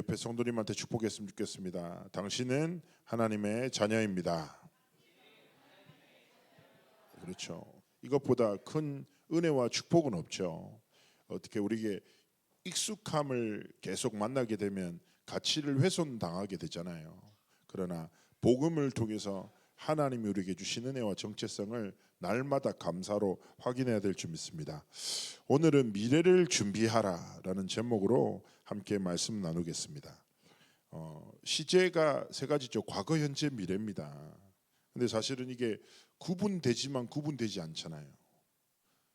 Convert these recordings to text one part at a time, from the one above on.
옆에 성도님한테 축복했으면 좋겠습니다. 당신은 하나님의 자녀입니다. 그렇죠. 이것보다 큰 은혜와 축복은 없죠. 어떻게 우리에게 익숙함을 계속 만나게 되면 가치를 훼손당하게 되잖아요. 그러나 복음을 통해서 하나님이 우리에게 주신 은혜와 정체성을 날마다 감사로 확인해야 될 줄 믿습니다. 오늘은 미래를 준비하라라는 제목으로 함께 말씀 나누겠습니다. 시제가 세 가지죠. 과거, 현재, 미래입니다. 근데 사실은 이게 구분되지만 구분되지 않잖아요.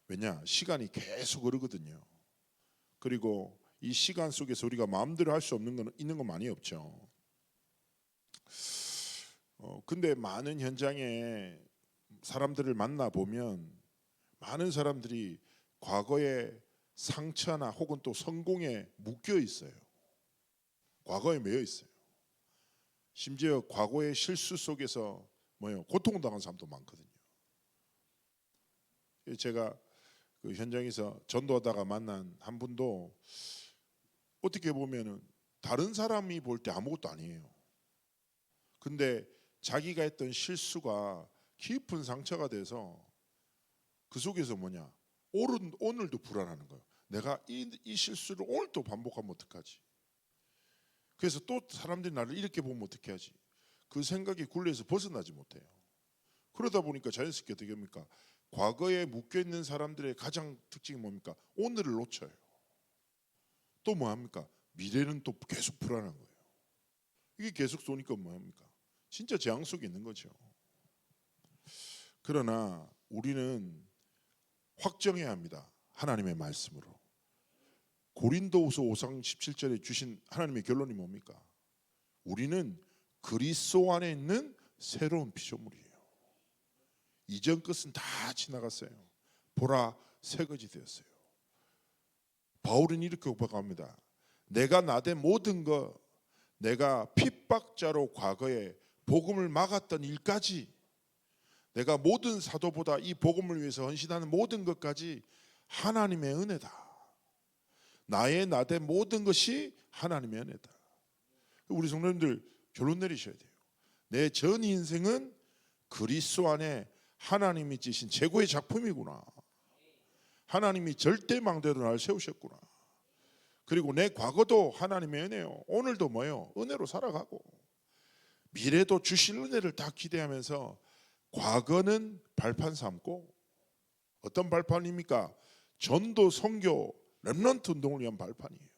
왜냐? 시간이 계속 흐르거든요. 그리고 이 시간 속에서 우리가 마음대로 할 수 없는 건 있는 건 많이 없죠. 근데 많은 현장에 사람들을 만나 보면 많은 사람들이 과거의 상처나 혹은 또 성공에 묶여 있어요. 과거에 매여 있어요. 심지어 과거의 실수 속에서 고통당한 사람도 많거든요. 제가 그 현장에서 전도하다가 만난 한 분도 어떻게 보면은 다른 사람이 볼 때 아무것도 아니에요. 근데 자기가 했던 실수가 깊은 상처가 돼서 그 속에서 오늘도 불안하는 거예요. 내가 이 실수를 오늘 또 반복하면 어떡하지? 그래서 또 사람들이 나를 이렇게 보면 어떻게 하지? 그 생각이 굴레에서 벗어나지 못해요. 그러다 보니까 자연스럽게 어떻게 합니까? 과거에 묶여있는 사람들의 가장 특징이 뭡니까? 오늘을 놓쳐요. 또 뭐합니까? 미래는 또 계속 불안한 거예요. 이게 계속 쏘니까 뭐합니까? 진짜 재앙 속에 있는 거죠. 그러나 우리는 확정해야 합니다. 하나님의 말씀으로. 고린도후서 5장 17절에 주신 하나님의 결론이 뭡니까? 우리는 그리스도 안에 있는 새로운 피조물이에요. 이전 것은 다 지나갔어요. 보라, 새것이 되었어요. 바울은 이렇게 고백합니다. 내가 나된 모든 것, 내가 핍박자로 과거에 복음을 막았던 일까지, 내가 모든 사도보다 이 복음을 위해서 헌신하는 모든 것까지 하나님의 은혜다. 나의 나된 모든 것이 하나님의 은혜다. 우리 성도님들 결론 내리셔야 돼요. 내 전 인생은 그리스도 안에 하나님이 지신 최고의 작품이구나. 하나님이 절대망대로 나를 세우셨구나. 그리고 내 과거도 하나님의 은혜요. 오늘도 은혜로 살아가고 미래도 주실 은혜를 다 기대하면서 과거는 발판 삼고, 어떤 발판입니까? 전도, 선교, 렘넌트 운동을 위한 발판이에요.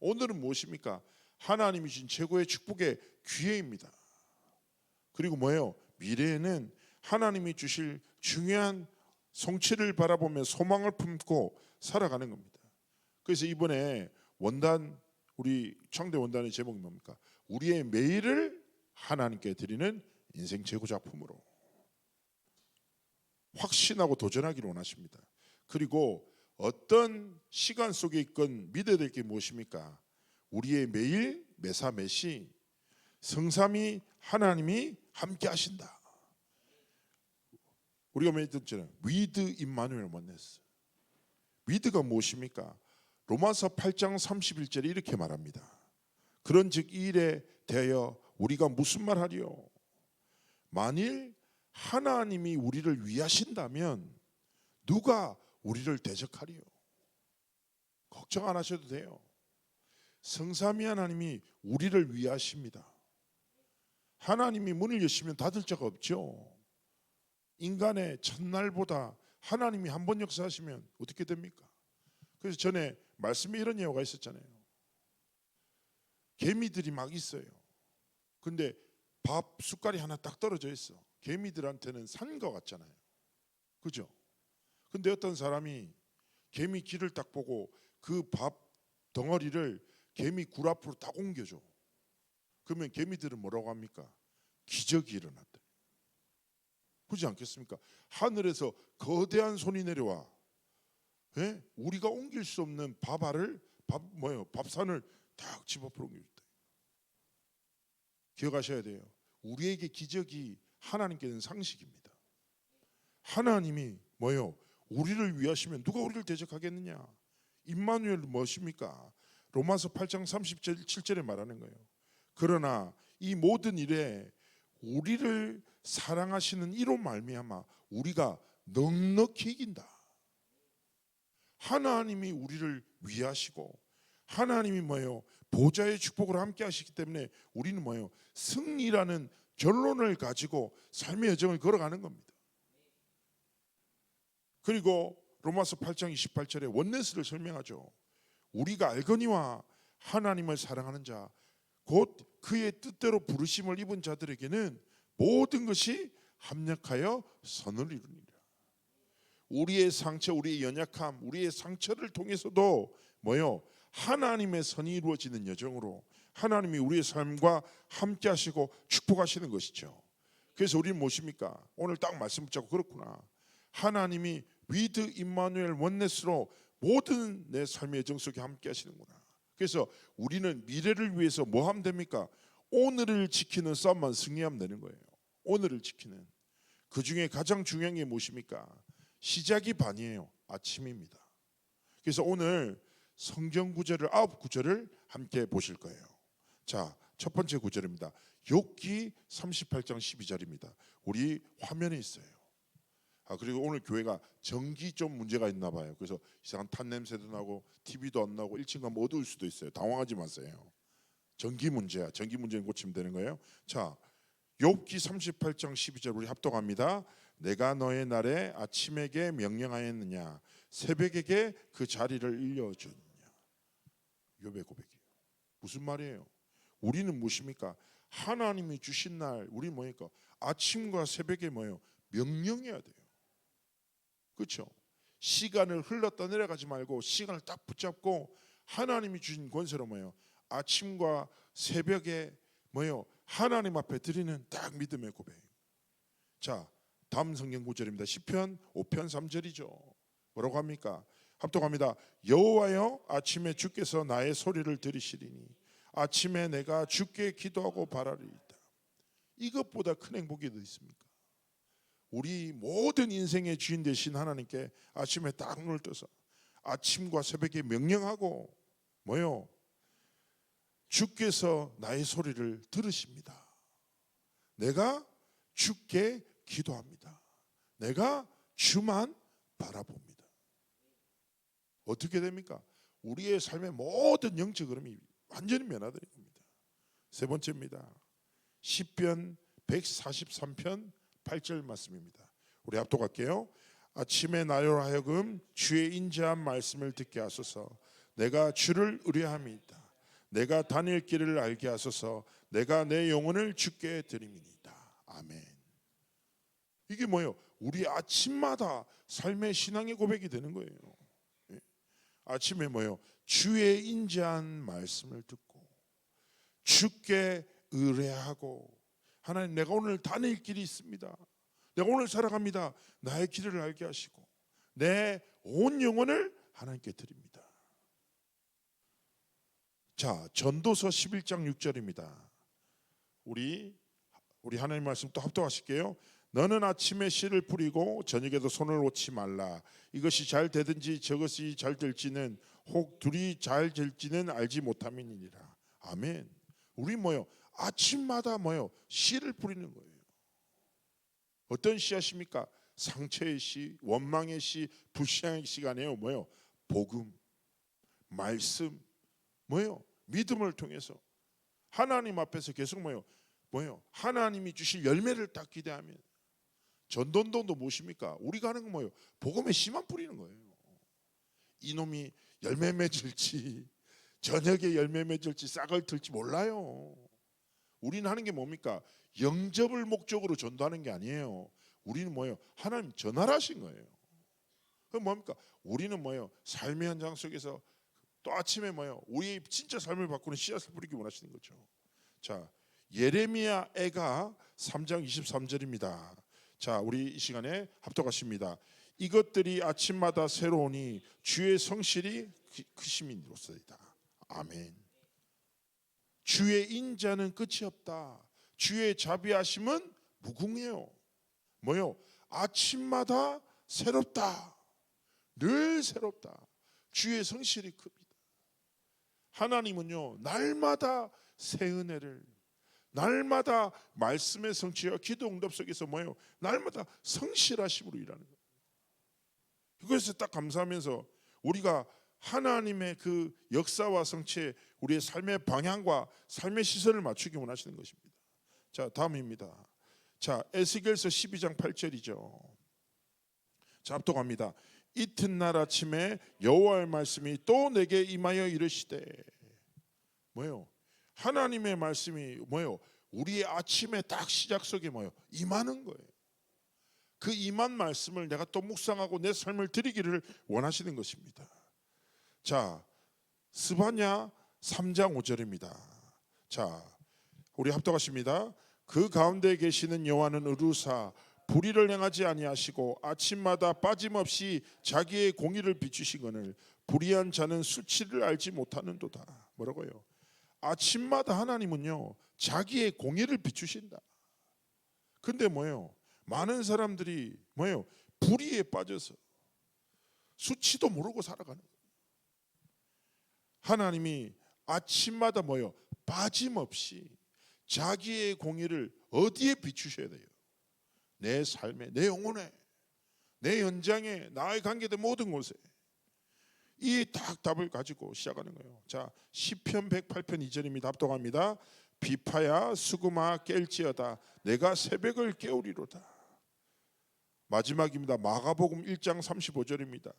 오늘은 무엇입니까? 하나님이 주신 최고의 축복의 기회입니다. 그리고 미래에는 하나님이 주실 중요한 성취를 바라보며 소망을 품고 살아가는 겁니다. 그래서 이번에 원단, 우리 창대 원단의 제목이 뭡니까? 우리의 매일을 하나님께 드리는 인생 최고 작품으로. 확신하고 도전하기를 원하십니다. 그리고 어떤 시간 속에 있건 믿어야 될 게 무엇입니까? 우리의 매일, 매사 매시 성삼위 하나님이 함께 하신다. 우리가 많이 듣잖아요. 위드 임마누엘 원네스. 위드가 무엇입니까? 로마서 8장 31절에 이렇게 말합니다. 그런즉 이 일에 대하여 우리가 무슨 말 하리요? 만일 하나님이 우리를 위하신다면 누가 우리를 대적하리요? 걱정 안 하셔도 돼요. 성삼위 하나님이 우리를 위하십니다. 하나님이 문을 여시면 닫을 자가 없죠. 인간의 첫날보다 하나님이 한 번 역사하시면 어떻게 됩니까? 그래서 전에 말씀에 이런 예화가 있었잖아요. 개미들이 막 있어요. 근데 밥 숟갈이 하나 딱 떨어져 있어. 개미들한테는 산 것 같잖아요. 그죠? 근데 어떤 사람이 개미 귀를 딱 보고 그 밥 덩어리를 개미 굴 앞으로 딱 옮겨줘. 그러면 개미들은 뭐라고 합니까? 기적이 일어났다. 그렇지 않겠습니까? 하늘에서 거대한 손이 내려와. 우리가 옮길 수 없는 밥산을 딱 집 앞으로 옮겨줬다. 기억하셔야 돼요. 우리에게 기적이 하나님께는 상식입니다. 하나님이 우리를 위하시면 누가 우리를 대적하겠느냐? 임마누엘 무엇입니까? 로마서 8장 37절에 말하는 거예요. 그러나 이 모든 일에 우리를 사랑하시는 이로 말미암아 우리가 넉넉히 이긴다. 하나님이 우리를 위하시고 하나님이 뭐예요? 보좌의 축복을 함께 하시기 때문에 우리는 뭐예요? 승리라는 결론을 가지고 삶의 여정을 걸어가는 겁니다. 그리고 로마서 8장 28절에 원네스를 설명하죠. 우리가 알거니와 하나님을 사랑하는 자 곧 그의 뜻대로 부르심을 입은 자들에게는 모든 것이 합력하여 선을 이루니라. 우리의 상처, 우리의 연약함, 우리의 상처를 통해서도 뭐요? 하나님의 선이 이루어지는 여정으로 하나님이 우리의 삶과 함께 하시고 축복하시는 것이죠. 그래서 우리는 무엇입니까? 오늘 딱 말씀 붙잡고 그렇구나. 하나님이 위드 임마누엘 원네스로 모든 내 삶의 여정 속에 함께 하시는구나. 그래서 우리는 미래를 위해서 뭐 하면 됩니까? 오늘을 지키는 싸움만 승리하면 되는 거예요. 오늘을 지키는. 그 중에 가장 중요한 게 무엇입니까? 시작이 반이에요. 아침입니다. 그래서 오늘 성경 구절을 9구절을 함께 보실 거예요. 자, 첫 번째 구절입니다. 욥기 38장 12절입니다. 우리 화면에 있어요. 그리고 오늘 교회가 전기 좀 문제가 있나 봐요. 그래서 이상한 탄 냄새도 나고 TV도 안 나고 1층 가면 어두울 수도 있어요. 당황하지 마세요. 전기 문제야. 전기 문제는 고치면 되는 거예요. 자, 욥기 38장 12절 우리 합독합니다. 내가 너의 날에 아침에게 명령하였느냐 새벽에게 그 자리를 일려줬느냐. 욥의 고백이에요. 무슨 말이에요? 우리는 무엇입니까? 하나님이 주신 날 우리 뭐니까 아침과 새벽에 뭐예요? 명령해야 돼요. 그렇죠? 시간을 흘렀다 내려가지 말고 시간을 딱 붙잡고 하나님이 주신 권세로 뭐예요? 아침과 새벽에 뭐예요? 하나님 앞에 드리는 딱 믿음의 고백. 자, 다음 성경 구절입니다. 시편 5편 3절이죠. 뭐라고 합니까? 합독합니다. 여호와여 아침에 주께서 나의 소리를 들으시리니 아침에 내가 주께 기도하고 바라리이다. 이것보다 큰 행복이 어디 있습니까? 우리 모든 인생의 주인 되신 하나님께 아침에 딱 눈을 떠서 아침과 새벽에 명령하고 뭐요? 주께서 나의 소리를 들으십니다. 내가 주께 기도합니다. 내가 주만 바라봅니다. 어떻게 됩니까? 우리의 삶의 모든 영적 흐름이 완전히 변화되는 겁니다. 세 번째입니다. 시편 143편 8절 말씀입니다. 우리 합독할게요. 아침에 나로 하여금 주의 인자한 말씀을 듣게 하소서. 내가 주를 의뢰함이다. 내가 다닐 길을 알게 하소서. 내가 내 영혼을 주께 드림이니이다. 아멘. 이게 뭐예요? 우리 아침마다 삶의 신앙의 고백이 되는 거예요. 아침에 뭐예요? 주의 인자한 말씀을 듣고 주께 의뢰하고 하나님 내가 오늘 다닐 길이 있습니다. 내가 오늘 살아갑니다. 나의 길을 알게 하시고 내 온 영혼을 하나님께 드립니다. 자, 전도서 11장 6절입니다. 우리 하나님 말씀 또 합독하실게요. 너는 아침에 씨를 뿌리고 저녁에도 손을 놓지 말라. 이것이 잘 되든지 저것이 잘 될지는 혹 둘이 잘 될지는 알지 못함이니라. 아멘. 우리 뭐요? 아침마다 뭐요? 씨를 뿌리는 거예요. 어떤 씨앗입니까? 상처의 씨, 원망의 씨, 불신앙의 씨가 아니에요. 뭐요? 복음, 말씀, 뭐요? 믿음을 통해서 하나님 앞에서 계속 뭐요? 하나님이 주실 열매를 딱 기대하면 전도도 무엇입니까? 우리가 하는 건 뭐예요? 복음의 씨만 뿌리는 거예요. 이놈이 열매 맺을지 저녁에 열매 맺을지 싹을 틀지 몰라요. 우리는 하는 게 뭡니까? 영접을 목적으로 전도하는 게 아니에요. 우리는 뭐예요? 하나님 전하라신 거예요. 그럼 뭡니까? 우리는 뭐예요? 삶의 현장 속에서 또 아침에 뭐예요? 우리의 진짜 삶을 바꾸는 씨앗을 뿌리기 원하시는 거죠. 자, 예레미야 애가 3장 23절입니다. 자, 우리 이 시간에 합독하십니다. 이것들이 아침마다 새로우니 주의 성실이 크심이로소이다. 아멘. 주의 인자는 끝이 없다. 주의 자비하심은 무궁해요. 뭐요? 아침마다 새롭다. 늘 새롭다. 주의 성실이 큽니다. 하나님은요 날마다 새 은혜를, 날마다 말씀의 성취와 기도 응답 속에서 뭐예요? 날마다 성실하심으로 일하는 거예요. 그것에서 딱 감사하면서 우리가 하나님의 그 역사와 성취에 우리의 삶의 방향과 삶의 시선을 맞추기 원하시는 것입니다. 자, 다음입니다. 자, 에스겔서 12장 8절이죠. 자, 합독합니다. 이튿날 아침에 여호와의 말씀이 또 내게 임하여 이르시되, 뭐요? 하나님의 말씀이 뭐요? 우리의 아침의 딱 시작 속에 뭐요? 임하는 거예요. 그 임한 말씀을 내가 또 묵상하고 내 삶을 드리기를 원하시는 것입니다. 자, 스바냐 3장 5절입니다. 자, 우리 합독하십니다. 그 가운데 계시는 여호와는 의루사 불의를 행하지 아니하시고 아침마다 빠짐없이 자기의 공의를 비추시거늘 불의한 자는 수치를 알지 못하는도다. 뭐라고요? 아침마다 하나님은요 자기의 공의를 비추신다. 근데 뭐예요? 많은 사람들이 뭐예요? 불의에 빠져서 수치도 모르고 살아가는 거예요. 하나님이 아침마다 뭐예요? 빠짐없이 자기의 공의를 어디에 비추셔야 돼요? 내 삶에, 내 영혼에, 내 현장에, 나의 관계된 모든 곳에. 이 딱 답을 가지고 시작하는 거예요. 자, 시편 108편 2절입니다. 합독합니다. 비파야 수금아 깰지어다 내가 새벽을 깨우리로다. 마지막입니다. 마가복음 1장 35절입니다.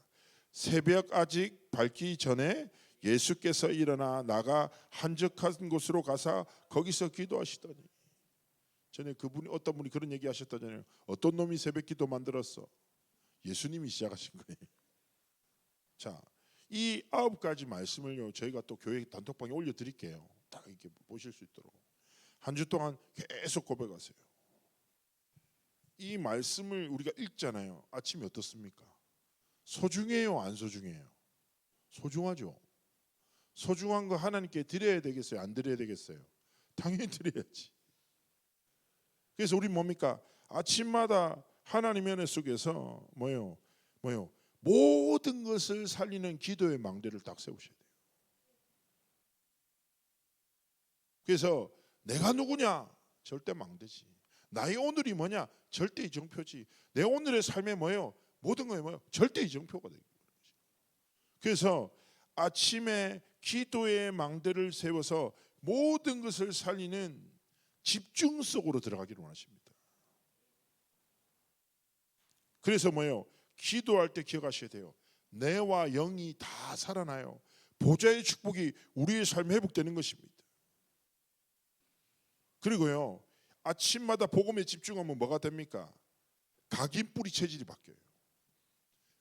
새벽 아직 밝기 전에 예수께서 일어나 나가 한적한 곳으로 가사 거기서 기도하시더니, 전에 그분이 어떤 분이 그런 얘기 하셨다잖아요. 어떤 놈이 새벽 기도 만들었어? 예수님이 시작하신 거예요. 자, 이 9가지 말씀을요 저희가 또 교회 단톡방에 올려드릴게요. 딱 이렇게 보실 수 있도록 한 주 동안 계속 고백하세요. 이 말씀을 우리가 읽잖아요. 아침이 어떻습니까? 소중해요, 안 소중해요? 소중하죠. 소중한 거 하나님께 드려야 되겠어요, 안 드려야 되겠어요? 당연히 드려야지. 그래서 우리 뭡니까? 아침마다 하나님의 은혜 속에서 뭐요? 모든 것을 살리는 기도의 망대를 딱 세우셔야 돼요. 그래서 내가 누구냐? 절대 망대지. 나의 오늘이 뭐냐? 절대 이정표지. 내 오늘의 삶에 뭐예요? 모든 거에 뭐예요? 절대 이정표가 되는 거죠. 그래서 아침에 기도의 망대를 세워서 모든 것을 살리는 집중 속으로 들어가기를 원하십니다. 그래서 뭐예요? 기도할 때 기억하셔야 돼요. 내와 영이 다 살아나요. 보좌의 축복이 우리의 삶에 회복되는 것입니다. 그리고요 아침마다 복음에 집중하면 뭐가 됩니까? 각인 뿌리 체질이 바뀌어요.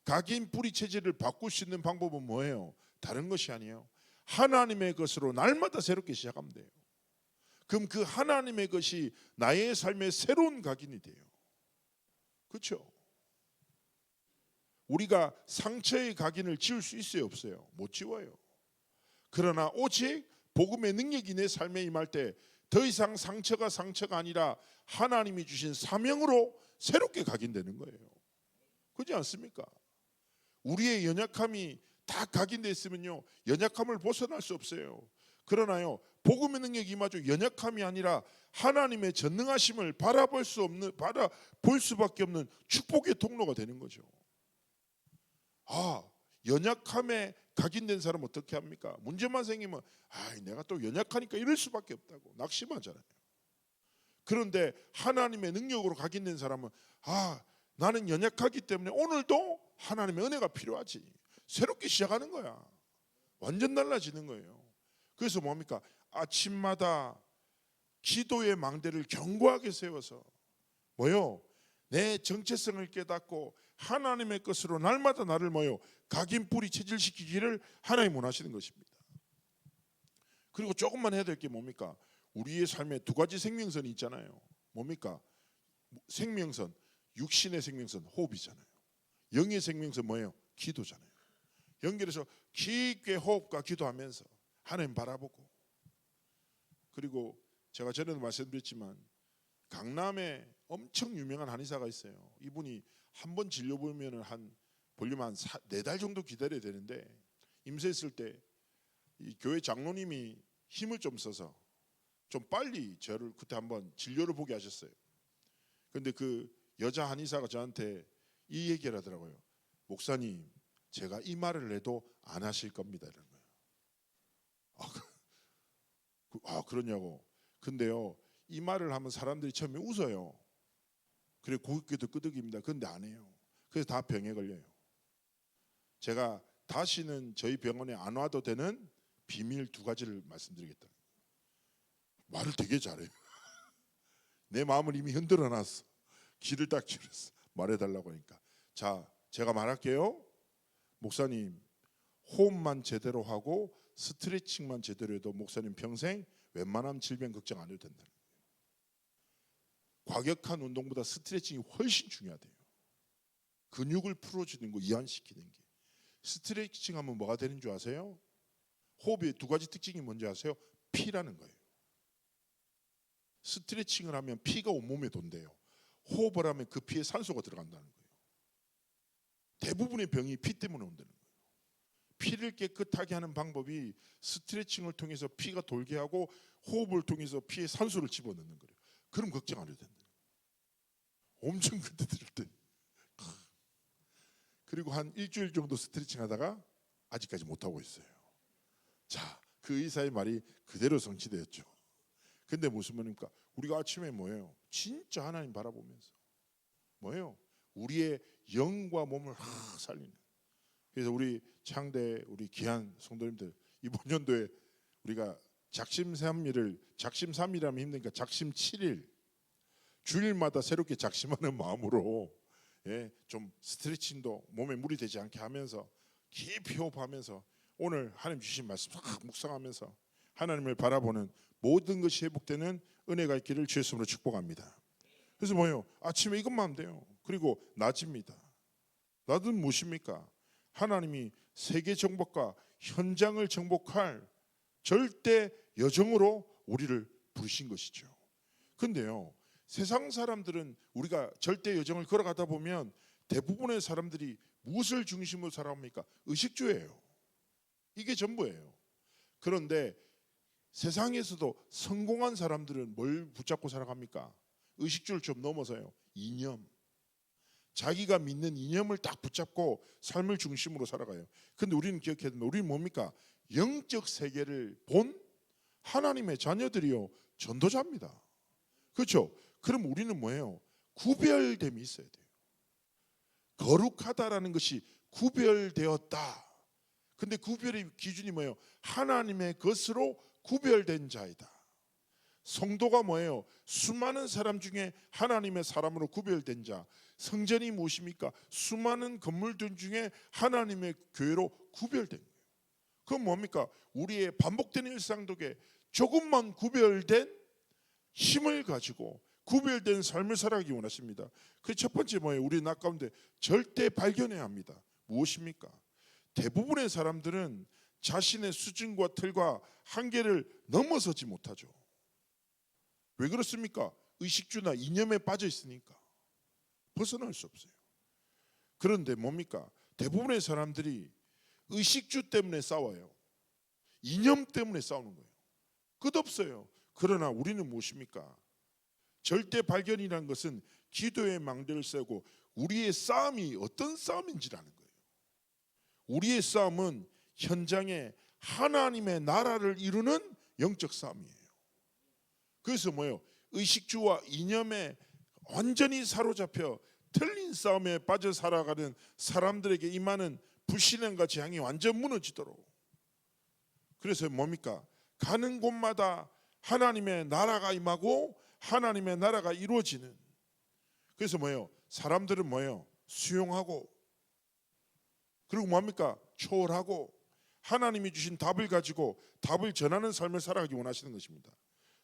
각인 뿌리 체질을 바꿀 수 있는 방법은 뭐예요? 다른 것이 아니에요. 하나님의 것으로 날마다 새롭게 시작하면 돼요. 그럼 그 하나님의 것이 나의 삶의 새로운 각인이 돼요. 그렇죠? 우리가 상처의 각인을 지울 수 있어요, 없어요? 못 지워요. 그러나 오직 복음의 능력이 내 삶에 임할 때 더 이상 상처가 아니라 하나님이 주신 사명으로 새롭게 각인되는 거예요. 그렇지 않습니까? 우리의 연약함이 다 각인되어 있으면요 연약함을 벗어날 수 없어요. 그러나요 복음의 능력이 임하죠. 연약함이 아니라 하나님의 전능하심을 바라볼 수밖에 없는 축복의 통로가 되는 거죠. 아, 연약함에 각인된 사람 어떻게 합니까? 문제만 생기면 내가 또 연약하니까 이럴 수밖에 없다고 낙심하잖아요. 그런데 하나님의 능력으로 각인된 사람은 나는 연약하기 때문에 오늘도 하나님의 은혜가 필요하지. 새롭게 시작하는 거야. 완전 달라지는 거예요. 그래서 뭡니까? 아침마다 기도의 망대를 견고하게 세워서 뭐요? 내 정체성을 깨닫고 하나님의 것으로 날마다 나를 뭐요? 각인 뿌리 체질시키기를 하나님 원하시는 것입니다. 그리고 조금만 해야 될 게 뭡니까? 우리의 삶에 2가지 생명선이 있잖아요. 뭡니까? 생명선, 육신의 생명선 호흡이잖아요. 영의 생명선 뭐예요? 기도잖아요. 연결해서 깊게 호흡과 기도하면서 하나님 바라보고, 그리고 제가 전에도 말씀드렸지만 강남에 엄청 유명한 한의사가 있어요. 이분이 한 번 진료 보면은 보려면 한 4달 정도 기다려야 되는데 임수했을 때 이 교회 장로님이 힘을 좀 써서 좀 빨리 저를 그때 한번 진료를 보게 하셨어요. 근데 그 여자 한의사가 저한테 이 얘기를 하더라고요. 목사님, 제가 이 말을 해도 안 하실 겁니다. 이런 거예요. 그러냐고. 근데요, 이 말을 하면 사람들이 처음에 웃어요. 그래 고깃게도 끄덕입니다. 근데 안 해요. 그래서 다 병에 걸려요. 제가 다시는 저희 병원에 안 와도 되는 비밀 2가지를 말씀드리겠다. 말을 되게 잘해요. 내 마음을 이미 흔들어 놨어. 귀를 딱 기울였어. 말해달라고 하니까. 자, 제가 말할게요. 목사님, 호흡만 제대로 하고 스트레칭만 제대로 해도 목사님 평생 웬만한 질병 걱정 안 해도 된다. 과격한 운동보다 스트레칭이 훨씬 중요하대요. 근육을 풀어주는 거, 이완시키는 게. 스트레칭 하면 뭐가 되는 줄 아세요? 호흡의 2가지 특징이 뭔지 아세요? 피라는 거예요. 스트레칭을 하면 피가 온몸에 돈대요. 호흡을 하면 그 피에 산소가 들어간다는 거예요. 대부분의 병이 피 때문에 온다는 거예요. 피를 깨끗하게 하는 방법이 스트레칭을 통해서 피가 돌게 하고 호흡을 통해서 피에 산소를 집어넣는 거예요. 그럼 걱정 안 해도 된다. 엄청 그때 들을 때. 그리고 한 일주일 정도 스트레칭 하다가 아직까지 못하고 있어요. 자, 그 의사의 말이 그대로 성취되었죠. 근데 무슨 말입니까? 우리가 아침에 뭐예요? 진짜 하나님 바라보면서 뭐예요? 우리의 영과 몸을 살리는. 그래서 우리 창대 우리 귀한 성도님들 이번 연도에 우리가 작심 3일이라면 힘드니까 작심 7일 주일마다 새롭게 작심하는 마음으로 좀 스트레칭도 몸에 무리 되지 않게 하면서 깊이 호흡하면서 오늘 하나님 주신 말씀 묵상하면서 하나님을 바라보는 모든 것이 회복되는 은혜가 있기를 주의 이름으로 축복합니다. 그래서 뭐예요? 아침에 이것만 하면 돼요. 그리고 낮입니다. 낮은 무엇입니까? 하나님이 세계 정복과 현장을 정복할 절대 여정으로 우리를 부르신 것이죠. 근데요, 세상 사람들은 우리가 절대 여정을 걸어가다 보면 대부분의 사람들이 무엇을 중심으로 살아갑니까? 의식주예요. 이게 전부예요. 그런데 세상에서도 성공한 사람들은 뭘 붙잡고 살아갑니까? 의식주를 좀 넘어서요. 이념. 자기가 믿는 이념을 딱 붙잡고 삶을 중심으로 살아가요. 근데 우리는 기억해야 됩니다. 우리는 뭡니까? 영적 세계를 본 하나님의 자녀들이요, 전도자입니다. 그렇죠? 그럼 우리는 뭐예요? 구별됨이 있어야 돼요. 거룩하다라는 것이 구별되었다. 근데 구별의 기준이 뭐예요? 하나님의 것으로 구별된 자이다. 성도가 뭐예요? 수많은 사람 중에 하나님의 사람으로 구별된 자. 성전이 무엇입니까? 수많은 건물들 중에 하나님의 교회로 구별된 거예요. 그건 뭡니까? 우리의 반복되는 일상 속에 조금만 구별된 힘을 가지고 구별된 삶을 살아가기 원하십니다. 그 첫 번째 뭐예요? 우리 낙 가운데 절대 발견해야 합니다. 무엇입니까? 대부분의 사람들은 자신의 수준과 틀과 한계를 넘어서지 못하죠. 왜 그렇습니까? 의식주나 이념에 빠져 있으니까 벗어날 수 없어요. 그런데 뭡니까? 대부분의 사람들이 의식주 때문에 싸워요. 이념 때문에 싸우는 거예요. 끝없어요. 그러나 우리는 무엇입니까? 절대 발견이라는 것은 기도의 망대를 세고 우리의 싸움이 어떤 싸움인지라는 거예요. 우리의 싸움은 현장에 하나님의 나라를 이루는 영적 싸움이에요. 그래서 뭐예요? 의식주와 이념에 완전히 사로잡혀 틀린 싸움에 빠져 살아가는 사람들에게 임하는 불신앙과 재앙이 완전 무너지도록. 그래서 뭡니까? 가는 곳마다 하나님의 나라가 임하고 하나님의 나라가 이루어지는. 그래서 뭐예요? 사람들은 뭐예요? 수용하고, 그리고 뭡니까? 초월하고 하나님이 주신 답을 가지고 답을 전하는 삶을 살아가기 원하시는 것입니다.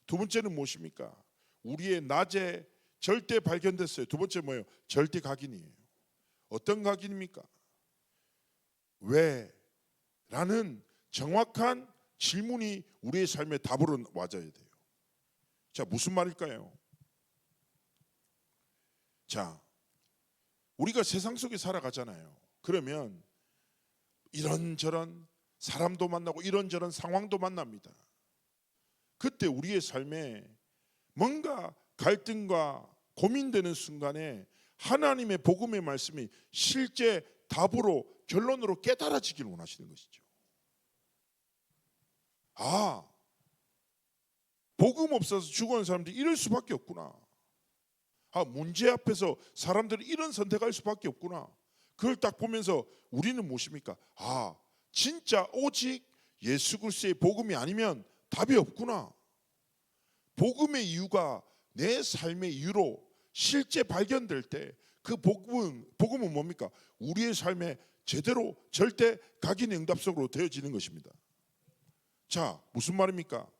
두 번째는 무엇입니까? 우리의 낮에 절대 발견됐어요. 두 번째 뭐예요? 절대 각인이에요. 어떤 각인입니까? 왜? 라는 정확한 질문이 우리의 삶의 답으로 와줘야 돼요. 자, 무슨 말일까요? 자, 우리가 세상 속에 살아가잖아요. 그러면 이런저런 사람도 만나고 이런저런 상황도 만납니다. 그때 우리의 삶에 뭔가 갈등과 고민되는 순간에 하나님의 복음의 말씀이 실제 답으로 결론으로 깨달아지길 원하시는 것이죠. 아, 복음 없어서 죽어가는 사람들이 이럴 수밖에 없구나. 아, 문제 앞에서 사람들이 이런 선택할 수밖에 없구나. 그걸 딱 보면서 우리는 무엇입니까? 아, 진짜 오직 예수 그리스도의 복음이 아니면 답이 없구나. 복음의 이유가 내 삶의 이유로 실제 발견될 때 그 복음은 뭡니까? 우리의 삶에 제대로 절대 각인 응답속으로 되어지는 것입니다. 자, 무슨 말입니까?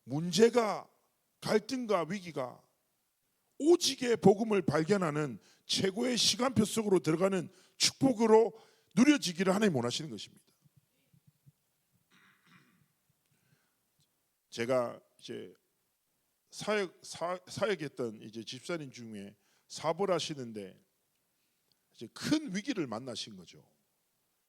문제가, 갈등과 위기가 오직의 복음을 발견하는 최고의 시간표 속으로 들어가는 축복으로 누려지기를 하나님 원하시는 것입니다. 제가 이제 사역했던 이제 집사님 중에 사업을 하시는데 이제 큰 위기를 만나신 거죠.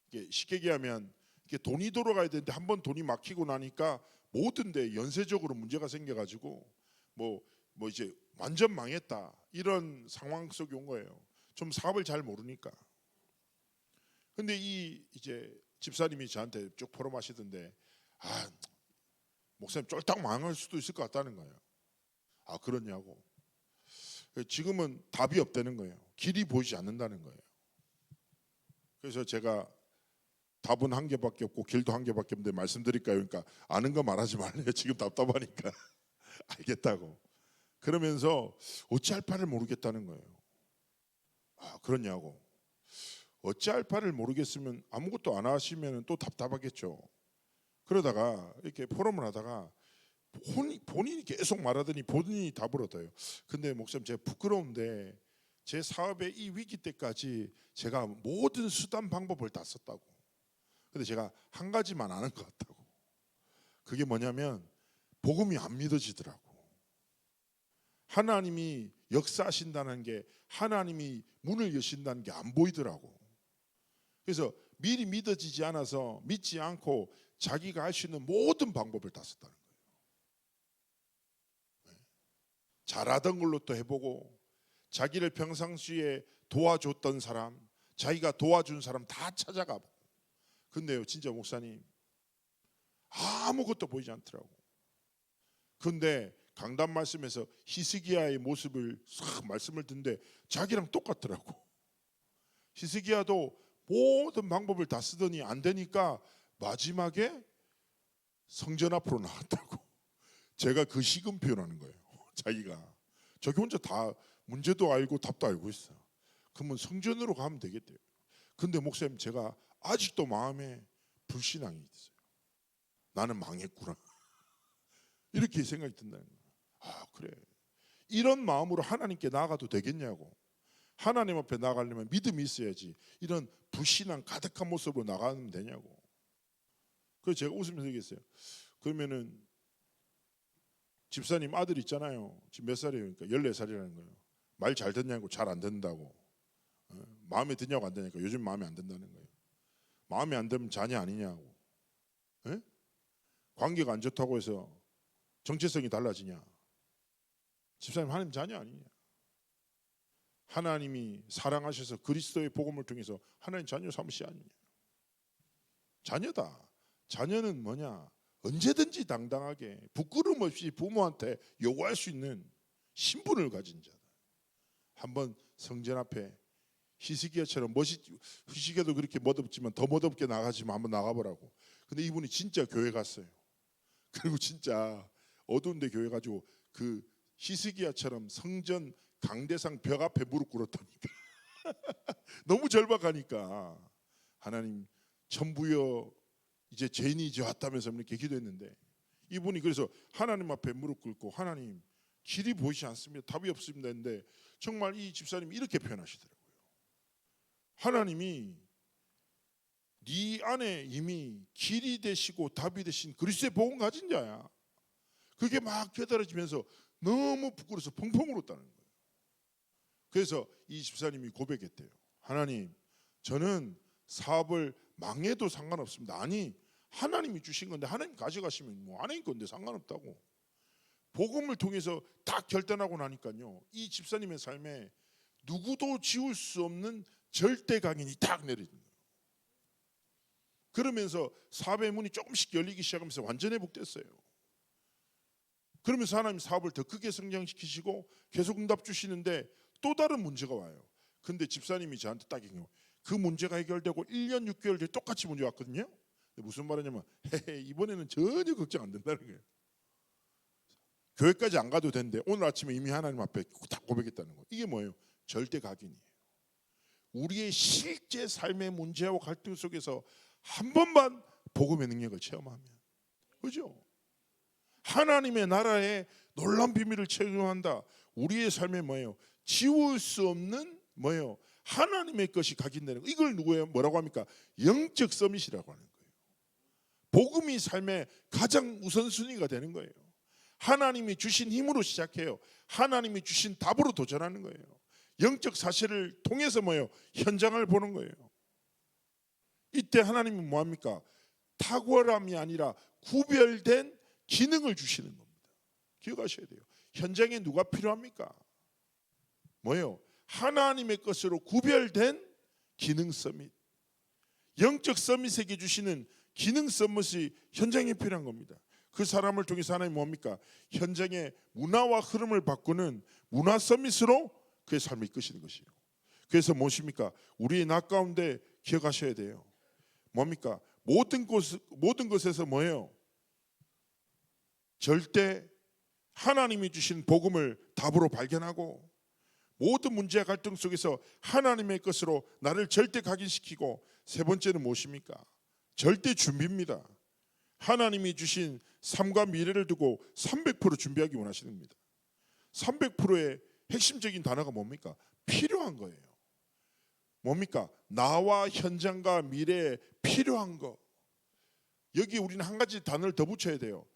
이게 쉽게 얘기하면 이게 돈이 돌아가야 되는데 한번 돈이 막히고 나니까 모든 데 연쇄적으로 문제가 생겨가지고 뭐 이제 완전 망했다 이런 상황 속에 온 거예요. 좀 사업을 잘 모르니까. 근데 이 이제 집사님이 저한테 쭉 포럼하시던데, 아, 목사님 쫄딱 망할 수도 있을 것 같다는 거예요. 아, 그러냐고. 지금은 답이 없다는 거예요. 길이 보이지 않는다는 거예요. 그래서 제가 답은 한 개밖에 없고 길도 한 개밖에 없는데 말씀드릴까요? 그러니까 아는 거 말하지 말래요. 지금 답답하니까. 알겠다고. 그러면서 어찌할 바를 모르겠다는 거예요. 아, 그러냐고. 어찌할 바를 모르겠으면 아무것도 안 하시면 또 답답하겠죠. 그러다가 이렇게 포럼을 하다가 본인이 계속 말하더니 본인이 답을 얻어요. 근데 목사님, 제가 부끄러운데 제 사업의 이 위기 때까지 제가 모든 수단 방법을 다 썼다고. 근데 제가 한 가지만 아는 것 같다고. 그게 뭐냐면 복음이 안 믿어지더라고. 하나님이 역사하신다는 게, 하나님이 문을 여신다는 게 안 보이더라고. 그래서 미리 믿어지지 않아서 믿지 않고 자기가 할 수 있는 모든 방법을 다 썼다는 거예요. 잘하던 걸로 또 해보고, 자기를 평상시에 도와줬던 사람, 자기가 도와준 사람 다 찾아가 보고. 근데요, 진짜 목사님 아무것도 보이지 않더라고. 근데 강단 말씀에서 히스기야의 모습을 싹 말씀을 듣는데 자기랑 똑같더라고. 히스기야도 모든 방법을 다 쓰더니 안 되니까 마지막에 성전 앞으로 나왔다고. 제가 그 시금 표현하는 거예요. 자기가 저기 혼자 다 문제도 알고 답도 알고 있어. 그러면 성전으로 가면 되겠대요. 근데 목사님, 제가 아직도 마음에 불신앙이 있어요. 나는 망했구나. 이렇게 생각이 든다는 거예요. 아, 그래. 이런 마음으로 하나님께 나아가도 되겠냐고. 하나님 앞에 나아가려면 믿음이 있어야지 이런 불신앙 가득한 모습으로 나가면 되냐고. 그래서 제가 웃으면서 얘기했어요. 그러면은 집사님 아들 있잖아요. 지금 몇 살이에요? 그러니까 14살이라는 거예요. 말 잘 듣냐고. 잘 안 듣는다고. 마음에 드냐고 안 드냐고. 요즘 마음에 안 든다는 거예요. 마음에 안 들면 자녀 아니냐고. 에? 관계가 안 좋다고 해서 정체성이 달라지냐. 집사님 하나님 자녀 아니냐. 하나님이 사랑하셔서 그리스도의 복음을 통해서 하나님 자녀 삼으시 아니냐. 자녀다. 자녀는 뭐냐? 언제든지 당당하게 부끄러움 없이 부모한테 요구할 수 있는 신분을 가진 자다. 한번 성전 앞에 히스기야처럼 히스기야도 그렇게 멋없지만 더 멋없게 나가지만 한번 나가보라고. 근데 이분이 진짜 교회 갔어요. 그리고 진짜 어두운 데 교회 가지고 그 히스기야처럼 성전 강대상 벽 앞에 무릎 꿇었다니까. 너무 절박하니까 하나님 천부여 이제 죄인이 이제 왔다면서 이렇게 기도했는데, 이분이 그래서 하나님 앞에 무릎 꿇고 하나님 길이 보이지 않습니다. 답이 없습니다 했는데, 정말 이 집사님이 이렇게 표현하시더라고요. 하나님이 네 안에 이미 길이 되시고 답이 되신 그리스도의 복음 가진 자야. 그게 막 깨달아지면서 너무 부끄러워서 펑펑 울었다는 거예요. 그래서 이 집사님이 고백했대요. 하나님, 저는 사업을 망해도 상관없습니다. 아니, 하나님이 주신 건데 하나님 가져가시면 뭐 하나님 건데 상관없다고. 복음을 통해서 딱 결단하고 나니까요, 이 집사님의 삶에 누구도 지울 수 없는 절대 각인이 딱 내려진 거예요. 그러면서 사업의 문이 조금씩 열리기 시작하면서 완전 회복됐어요. 그러면서 하나님 사업을 더 크게 성장시키시고 계속 응답 주시는데 또 다른 문제가 와요. 근데 집사님이 저한테 딱 얘기해요. 그 문제가 해결되고 1년 6개월 뒤에 똑같이 문제 왔거든요. 무슨 말이냐면 이번에는 전혀 걱정 안 된다는 거예요. 교회까지 안 가도 되는데 오늘 아침에 이미 하나님 앞에 딱 고백했다는 거예요. 이게 뭐예요? 절대 각인이에요. 우리의 실제 삶의 문제와 갈등 속에서 한 번만 복음의 능력을 체험하면, 그죠? 하나님의 나라의 놀라운 비밀을 체험한다. 우리의 삶에 뭐예요? 지울 수 없는 뭐예요? 하나님의 것이 각인되는 거. 이걸 누구예요? 뭐라고 합니까? 영적 서밋이라고 하는 거예요. 복음이 삶의 가장 우선순위가 되는 거예요. 하나님이 주신 힘으로 시작해요. 하나님이 주신 답으로 도전하는 거예요. 영적 사실을 통해서 뭐예요? 현장을 보는 거예요. 이때 하나님은 뭐합니까? 탁월함이 아니라 구별된 기능을 주시는 겁니다. 기억하셔야 돼요. 현장에 누가 필요합니까? 뭐예요? 하나님의 것으로 구별된 기능 서밋. 영적 서밋에게 주시는 기능 서밋이 현장에 필요한 겁니다. 그 사람을 통해서 하나님 뭡니까? 현장의 문화와 흐름을 바꾸는 문화 서밋으로 그의 삶을 이끄시는 것이에요. 그래서 무엇입니까? 우리의 낮 가운데 기억하셔야 돼요. 뭡니까? 모든 것에서 뭐예요? 절대 하나님이 주신 복음을 답으로 발견하고 모든 문제와 갈등 속에서 하나님의 것으로 나를 절대 각인시키고, 세 번째는 무엇입니까? 절대 준비입니다. 하나님이 주신 삶과 미래를 두고 300% 준비하기 원하시는 겁니다. 300%의 핵심적인 단어가 뭡니까? 필요한 거예요. 뭡니까? 나와 현장과 미래에 필요한 거. 여기 우리는 한 가지 단어를 더 붙여야 돼요.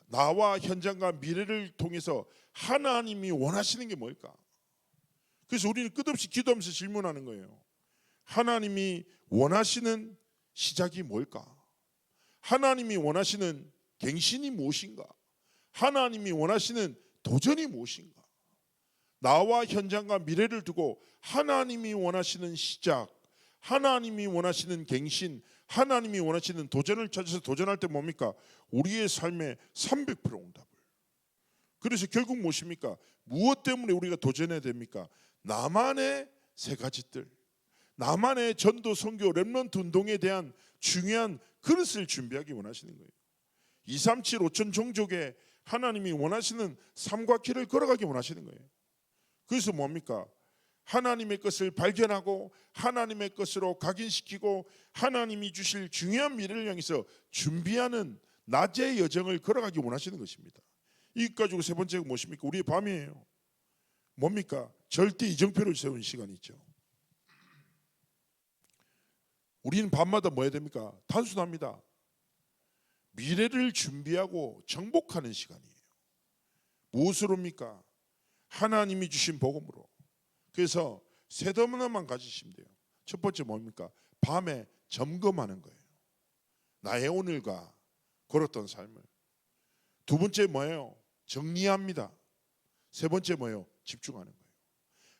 나와 현장과 미래를 통해서 하나님이 원하시는 게 뭘까? 그래서 우리는 끝없이 기도하면서 질문하는 거예요. 하나님이 원하시는 시작이 뭘까? 하나님이 원하시는 갱신이 무엇인가? 하나님이 원하시는 도전이 무엇인가? 나와 현장과 미래를 두고 하나님이 원하시는 시작, 하나님이 원하시는 갱신, 하나님이 원하시는 도전을 찾아서 도전할 때 뭡니까? 우리의 삶에 300% 응답을. 그래서 결국 무엇입니까? 무엇 때문에 우리가 도전해야 됩니까? 나만의 세 가지들, 나만의 전도 선교 렘넌트 운동에 대한 중요한 그릇을 준비하기 원하시는 거예요. 237 5천 종족에 하나님이 원하시는 삶과 길을 걸어가기 원하시는 거예요. 그래서 뭡니까? 하나님의 것을 발견하고 하나님의 것으로 각인시키고 하나님이 주실 중요한 미래를 향해서 준비하는 낮의 여정을 걸어가기 원하시는 것입니다. 이것 가지고 세 번째가 무엇입니까? 우리의 밤이에요. 뭡니까? 절대 이정표를 세우는 시간이 있죠. 우리는 밤마다 뭐 해야 됩니까? 단순합니다. 미래를 준비하고 정복하는 시간이에요. 무엇으로입니까? 하나님이 주신 복음으로. 그래서 세 단어만 가지시면 돼요. 첫 번째 뭡니까? 밤에 점검하는 거예요. 나의 오늘과 걸었던 삶을. 두 번째 뭐예요? 정리합니다. 세 번째 뭐예요? 집중하는 거예요.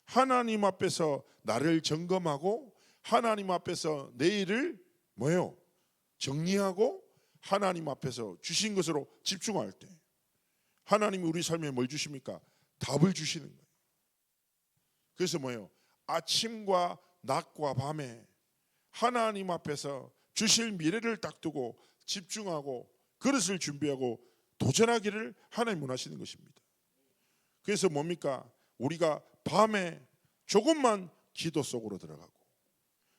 하나님 앞에서 나를 점검하고 하나님 앞에서 내일을 뭐예요? 정리하고 하나님 앞에서 주신 것으로 집중할 때 하나님이 우리 삶에 뭘 주십니까? 답을 주시는 거예요. 그래서 뭐예요? 아침과 낮과 밤에 하나님 앞에서 주실 미래를 딱 두고 집중하고 그릇을 준비하고 도전하기를 하나님 원하시는 것입니다. 그래서 뭡니까? 우리가 밤에 조금만 기도 속으로 들어가고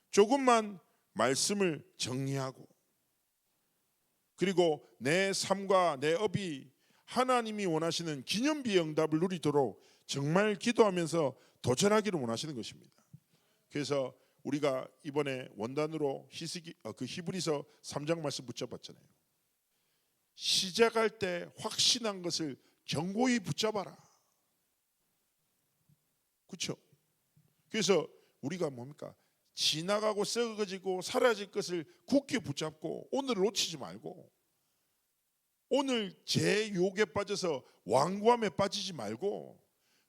조금만 말씀을 정리하고 그리고 내 삶과 내 업이 하나님이 원하시는 기념비 응답을 누리도록 정말 기도하면서 도전하기를 원하시는 것입니다. 그래서 우리가 이번에 원단으로 히브리서 3장 말씀 붙잡았잖아요. 시작할 때 확신한 것을 견고히 붙잡아라. 그렇죠? 그래서 우리가 뭡니까? 지나가고 썩어지고 사라질 것을 굳게 붙잡고 오늘을 놓치지 말고, 오늘 제 유혹에 빠져서 완고함에 빠지지 말고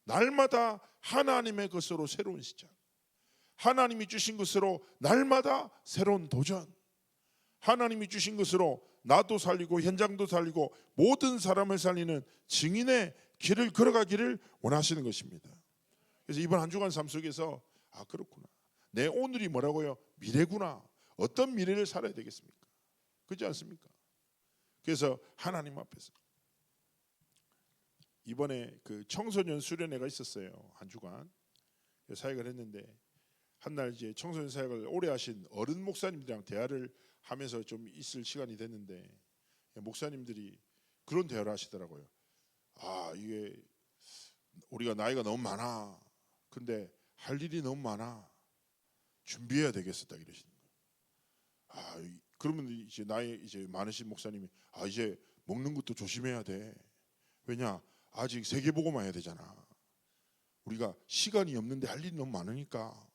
날마다 하나님의 것으로 새로운 시작, 하나님이 주신 것으로 날마다 새로운 도전, 하나님이 주신 것으로 나도 살리고 현장도 살리고 모든 사람을 살리는 증인의 길을 걸어가기를 원하시는 것입니다. 그래서 이번 한 주간 삶 속에서 아, 그렇구나, 내 오늘이 뭐라고요? 미래구나. 어떤 미래를 살아야 되겠습니까? 그렇지 않습니까? 그래서 하나님 앞에서 이번에 그 청소년 수련회가 있었어요. 한 주간 사역을 했는데, 한날 이제 청소년 사역을 오래 하신 어른 목사님들이랑 대화를 하면서 좀 있을 시간이 됐는데, 목사님들이 그런 대화를 하시더라고요. 아, 이게 우리가 나이가 너무 많아. 근데 할 일이 너무 많아. 준비해야 되겠었다 이러시는 거예요. 아, 그러면 이제 나이 이제 많으신 목사님이 아, 이제 먹는 것도 조심해야 돼. 왜냐? 아직 세계복음만 해야 되잖아. 우리가 시간이 없는데 할 일이 너무 많으니까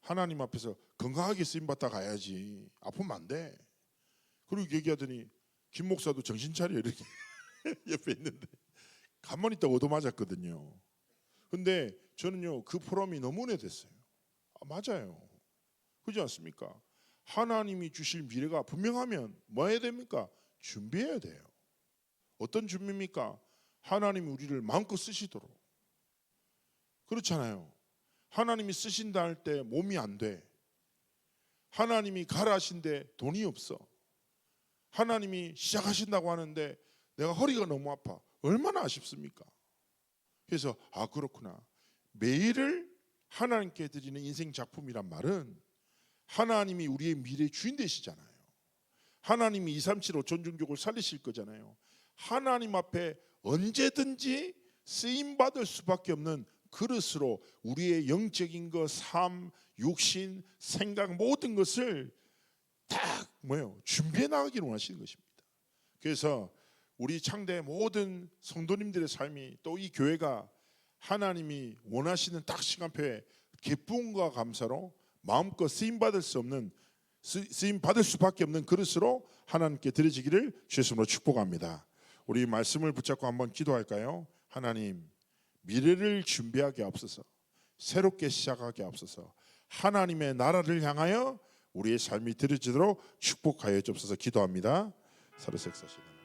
하나님 앞에서 건강하게 쓰임 받다 가야지. 아프면 안 돼. 그리고 얘기하더니 김 목사도 정신 차려 이렇게 옆에 있는데 가만히 있다가 얻어맞았거든요. 근데 저는요, 그 포럼이 너무 은혜됐어요. 아, 맞아요. 그렇지 않습니까? 하나님이 주실 미래가 분명하면 뭐 해야 됩니까? 준비해야 돼요. 어떤 준비입니까? 하나님이 우리를 마음껏 쓰시도록. 그렇잖아요. 하나님이 쓰신다 할 때 몸이 안 돼. 하나님이 가라 하신데 돈이 없어. 하나님이 시작하신다고 하는데 내가 허리가 너무 아파. 얼마나 아쉽습니까? 그래서 아, 그렇구나. 매일을 하나님께 드리는 인생 작품이란 말은 하나님이 우리의 미래의 주인 되시잖아요. 하나님이 237 5천 종족을 살리실 거잖아요. 하나님 앞에 언제든지 쓰임받을 수밖에 없는 그릇으로 우리의 영적인 것, 삶, 육신, 생각 모든 것을 딱 준비해 나가기를 원하시는 것입니다. 그래서 우리 창대 모든 성도님들의 삶이 또 이 교회가 하나님이 원하시는 딱 시간표에 기쁨과 감사로 마음껏 쓰임받을 수밖에 없는 그릇으로 하나님께 드려지기를 주의 이름으로 축복합니다. 우리 말씀을 붙잡고 한번 기도할까요? 하나님, 미래를 준비하게 앞서서 새롭게 시작하게 앞서서 하나님의 나라를 향하여 우리의 삶이 드려지도록 축복하여 주옵소서. 기도합니다. 사르섹사시는